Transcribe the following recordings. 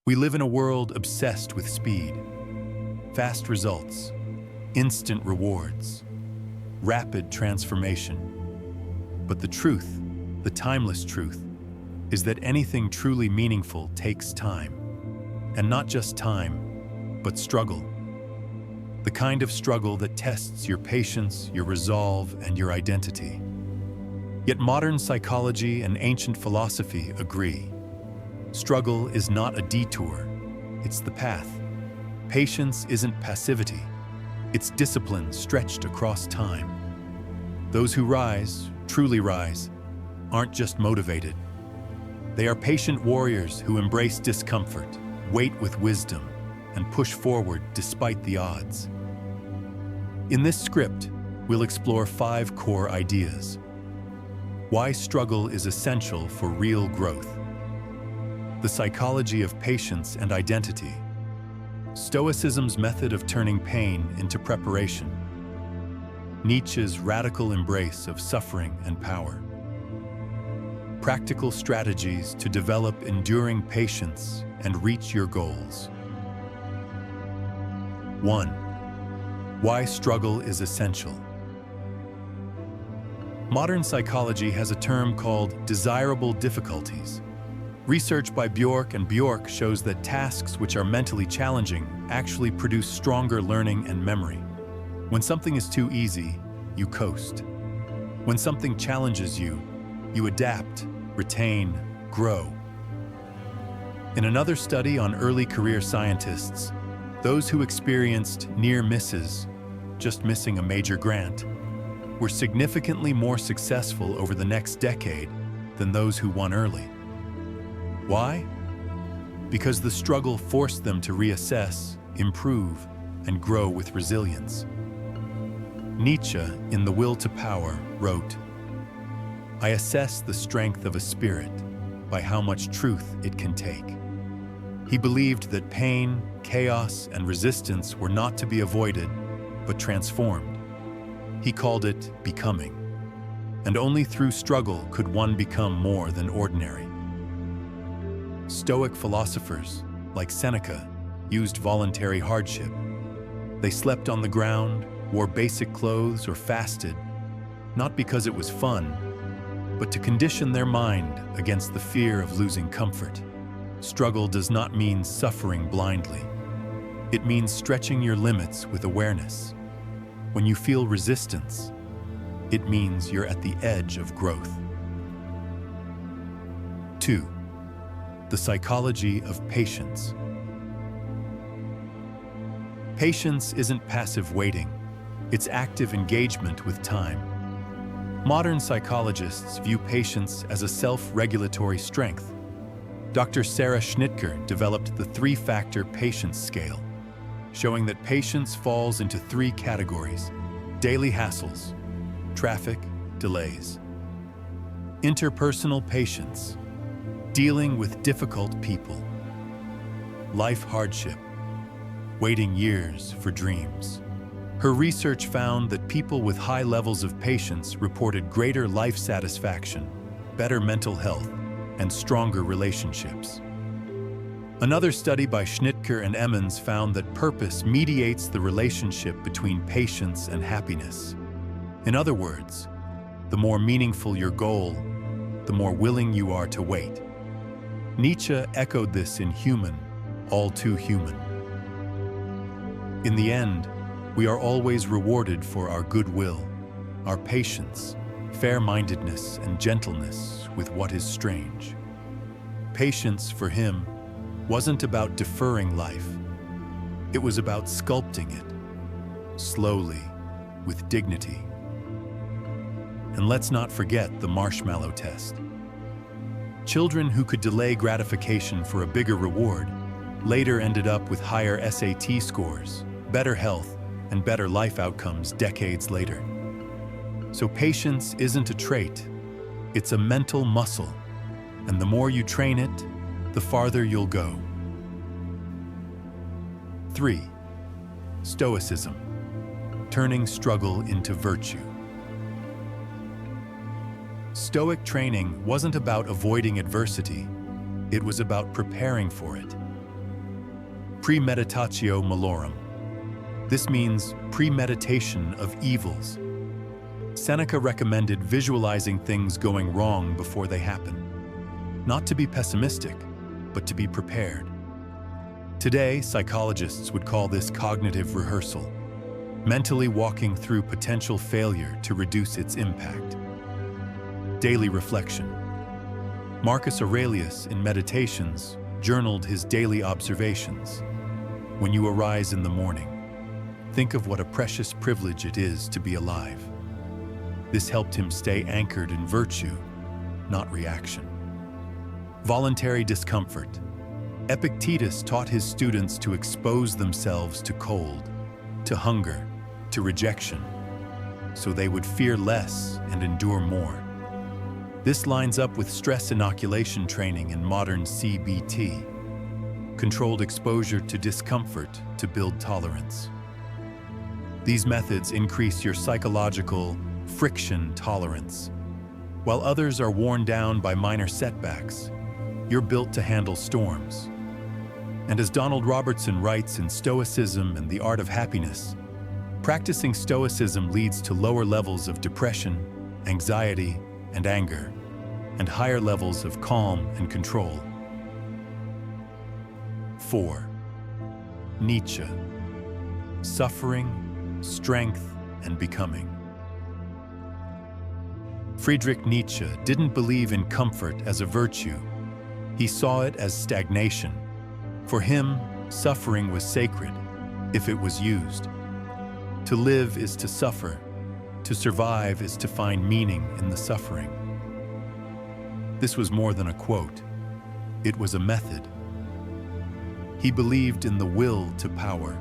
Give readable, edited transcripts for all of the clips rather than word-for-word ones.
We live in a world obsessed with speed, fast results, instant rewards, rapid transformation. But the truth, the timeless truth, is that anything truly meaningful takes time. And not just time, but struggle. The kind of struggle that tests your patience, your resolve, and your identity. Yet modern psychology and ancient philosophy agree. Struggle is not a detour, it's the path. Patience isn't passivity, it's discipline stretched across time. Those who rise, truly rise, aren't just motivated. They are patient warriors who embrace discomfort, wait with wisdom, and push forward despite the odds. In this script, we'll explore 5 core ideas. Why struggle is essential for real growth. The psychology of patience and identity. Stoicism's method of turning pain into preparation. Nietzsche's radical embrace of suffering and power. Practical strategies to develop enduring patience and reach your goals. 1. Why struggle is essential. Modern psychology has a term called desirable difficulties. Research by Bjork and Bjork shows that tasks which are mentally challenging actually produce stronger learning and memory. When something is too easy, you coast. When something challenges you, you adapt, retain, grow. In another study on early career scientists, those who experienced near misses, just missing a major grant, were significantly more successful over the next decade than those who won early. Why? Because the struggle forced them to reassess, improve, and grow with resilience. Nietzsche, in The Will to Power, wrote, "I assess the strength of a spirit by how much truth it can take." He believed that pain, chaos, and resistance were not to be avoided, but transformed. He called it becoming. And only through struggle could one become more than ordinary. Stoic philosophers, like Seneca, used voluntary hardship. They slept on the ground, wore basic clothes, or fasted, not because it was fun, but to condition their mind against the fear of losing comfort. Struggle does not mean suffering blindly. It means stretching your limits with awareness. When you feel resistance, it means you're at the edge of growth. 2. The psychology of patience. Patience isn't passive waiting, it's active engagement with time. Modern psychologists view patience as a self-regulatory strength. Dr. Sarah Schnittger developed the 3-factor patience scale, showing that patience falls into 3 categories: daily hassles, traffic, delays. Interpersonal patience, dealing with difficult people. Life hardship, waiting years for dreams. Her research found that people with high levels of patience reported greater life satisfaction, better mental health, and stronger relationships. Another study by Schnittger and Emmons found that purpose mediates the relationship between patience and happiness. In other words, the more meaningful your goal, the more willing you are to wait. Nietzsche echoed this in Human, All Too Human. In the end, we are always rewarded for our goodwill, our patience, fair-mindedness, and gentleness with what is strange. Patience, for him, wasn't about deferring life. It was about sculpting it, slowly, with dignity. And let's not forget the marshmallow test. Children who could delay gratification for a bigger reward later ended up with higher SAT scores, better health, and better life outcomes decades later. So patience isn't a trait, it's a mental muscle, and the more you train it, the farther you'll go. 3. Stoicism, turning struggle into virtue. Stoic training wasn't about avoiding adversity, it was about preparing for it. premeditatio malorum. This means premeditation of evils. Seneca recommended visualizing things going wrong before they happen. Not to be pessimistic, but to be prepared. Today, psychologists would call this cognitive rehearsal, mentally walking through potential failure to reduce its impact. Daily reflection. Marcus Aurelius, in Meditations, journaled his daily observations. When you arise in the morning, think of what a precious privilege it is to be alive. This helped him stay anchored in virtue, not reaction. Voluntary discomfort. Epictetus taught his students to expose themselves to cold, to hunger, to rejection, so they would fear less and endure more. This lines up with stress inoculation training in modern CBT, controlled exposure to discomfort to build tolerance. These methods increase your psychological friction tolerance. While others are worn down by minor setbacks, you're built to handle storms. And as Donald Robertson writes in Stoicism and the Art of Happiness, practicing Stoicism leads to lower levels of depression, anxiety, and anger, and higher levels of calm and control. 4. Nietzsche. Suffering, strength, and becoming. Friedrich Nietzsche didn't believe in comfort as a virtue. He saw it as stagnation. For him, suffering was sacred, if it was used. To live is to suffer. To survive is to find meaning in the suffering. This was more than a quote. It was a method. He believed in the will to power.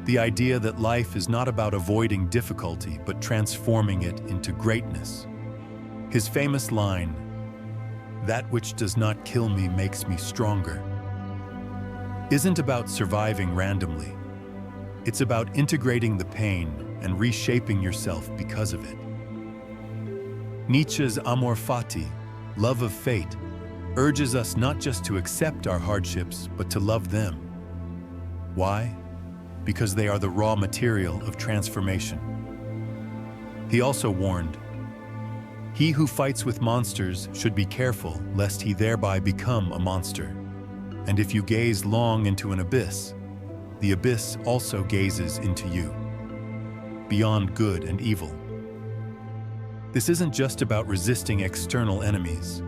The idea that life is not about avoiding difficulty, but transforming it into greatness. His famous line, "That which does not kill me makes me stronger," isn't about surviving randomly. It's about integrating the pain and reshaping yourself because of it. Nietzsche's amor fati, love of fate, urges us not just to accept our hardships, but to love them. Why? Because they are the raw material of transformation. He also warned, "He who fights with monsters should be careful lest he thereby become a monster. And if you gaze long into an abyss, the abyss also gazes into you, beyond good and evil." This isn't just about resisting external enemies.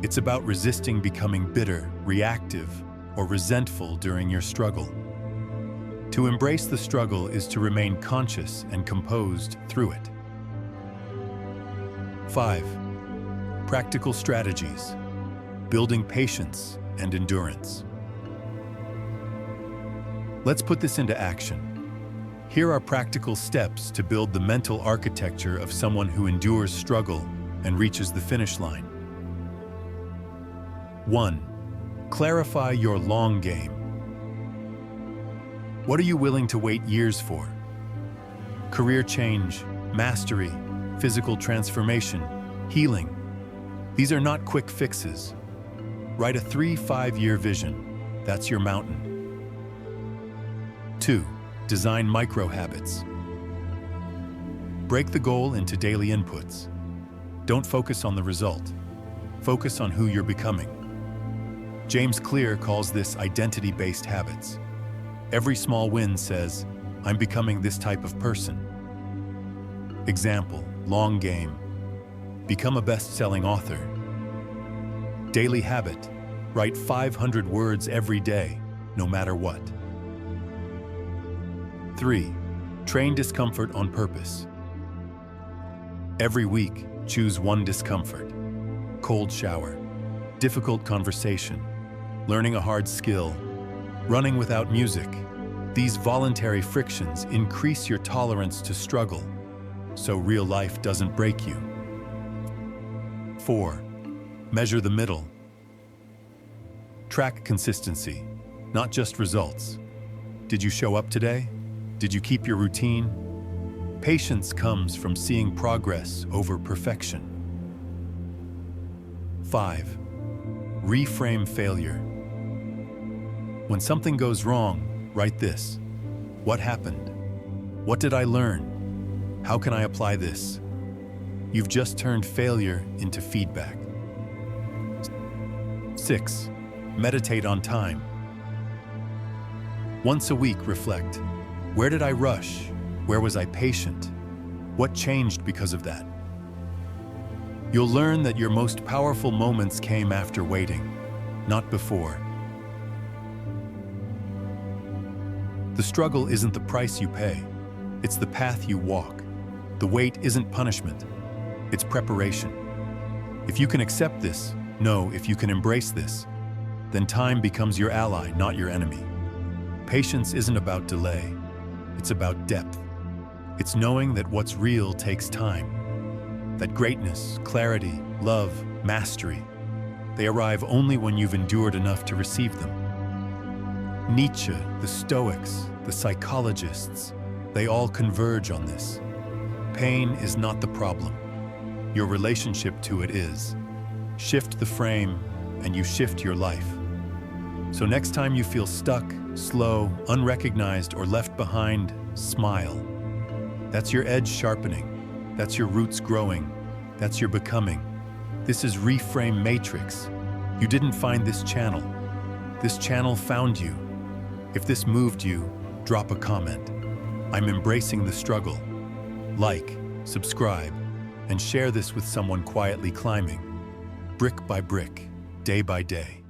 It's about resisting becoming bitter, reactive, or resentful during your struggle. To embrace the struggle is to remain conscious and composed through it. 5. Practical strategies. Building patience and endurance. Let's put this into action. Here are practical steps to build the mental architecture of someone who endures struggle and reaches the finish line. 1. Clarify your long game. What are you willing to wait years for? Career change, mastery, physical transformation, healing. These are not quick fixes. Write a 3-5-year vision. That's your mountain. 2. Design micro-habits. Break the goal into daily inputs. Don't focus on the result. Focus on who you're becoming. James Clear calls this identity-based habits. Every small win says, "I'm becoming this type of person." Example, long game. Become a best-selling author. Daily habit. Write 500 words every day, no matter what. 3. Train discomfort on purpose. Every week, choose one discomfort. Cold shower, difficult conversation, learning a hard skill, running without music. These voluntary frictions increase your tolerance to struggle, so real life doesn't break you. 4. Measure the middle. Track consistency, not just results. Did you show up today? Did you keep your routine? Patience comes from seeing progress over perfection. 5. Reframe failure. When something goes wrong, write this. What happened? What did I learn? How can I apply this? You've just turned failure into feedback. 6. Meditate on time. Once a week, reflect. Where did I rush? Where was I patient? What changed because of that? You'll learn that your most powerful moments came after waiting, not before. The struggle isn't the price you pay, it's the path you walk. The wait isn't punishment, it's preparation. If you can accept this, if you can embrace this, then time becomes your ally, not your enemy. Patience isn't about delay, it's about depth. It's knowing that what's real takes time. That greatness, clarity, love, mastery, they arrive only when you've endured enough to receive them. Nietzsche, the Stoics, the psychologists, they all converge on this. Pain is not the problem. Your relationship to it is. Shift the frame, and you shift your life. So next time you feel stuck, slow, unrecognized, or left behind, smile. That's your edge sharpening. That's your roots growing. That's your becoming. This is Reframe Matrix. You didn't find this channel. This channel found you. If this moved you, drop a comment. I'm embracing the struggle. Like, subscribe, and share this with someone quietly climbing, brick by brick, day by day.